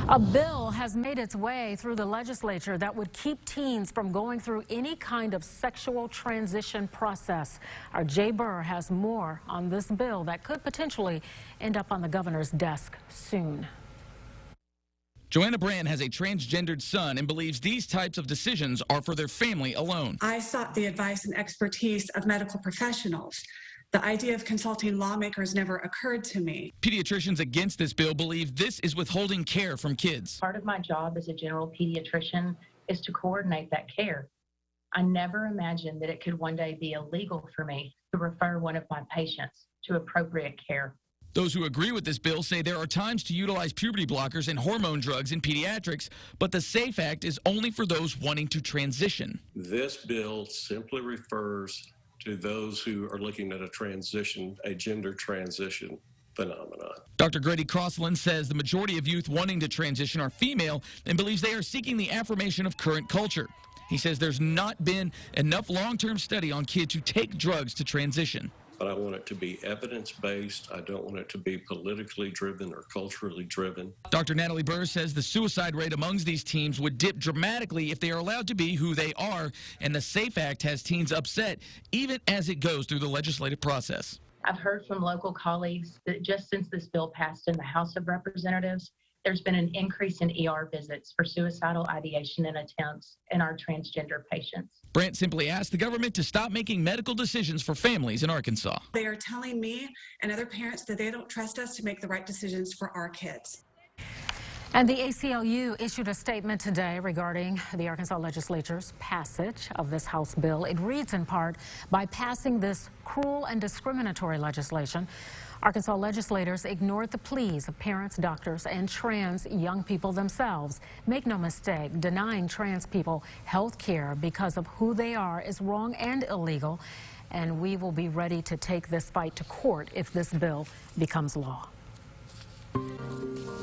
A bill has made its way through the legislature that would keep teens from going through any kind of sexual transition process. Our Jay Burr has more on this bill that could potentially end up on the governor's desk soon. Joanna Brand has a transgendered son and believes these types of decisions are for their family alone. I sought the advice and expertise of medical professionals. The idea of consulting lawmakers never occurred to me. Pediatricians against this bill believe this is withholding care from kids. Part of my job as a general pediatrician is to coordinate that care. I never imagined that it could one day be illegal for me to refer one of my patients to appropriate care. Those who agree with this bill say there are times to utilize puberty blockers and hormone drugs in pediatrics, but the SAFE Act is only for those wanting to transition. This bill simply refers to those who are looking at a gender transition phenomenon. Dr. Grady Crossland says the majority of youth wanting to transition are female and believes they are seeking the affirmation of current culture. He says there's not been enough long-term study on kids who take drugs to transition. But I want it to be evidence-based. I don't want it to be politically driven or culturally driven. Dr. Natalie Burr says the suicide rate amongst these teens would dip dramatically if they are allowed to be who they are, and the SAFE Act has teens upset even as it goes through the legislative process. I've heard from local colleagues that just since this bill passed in the House of Representatives, there's been an increase in ER visits for suicidal ideation and attempts in our transgender patients. Brandt simply asked the government to stop making medical decisions for families in Arkansas. They are telling me and other parents that they don't trust us to make the right decisions for our kids. And the ACLU issued a statement today regarding the Arkansas legislature's passage of this House bill. It reads in part, by passing this cruel and discriminatory legislation, Arkansas legislators ignored the pleas of parents, doctors, and trans young people themselves. Make no mistake, denying trans people health care because of who they are is wrong and illegal, and we will be ready to take this fight to court if this bill becomes law.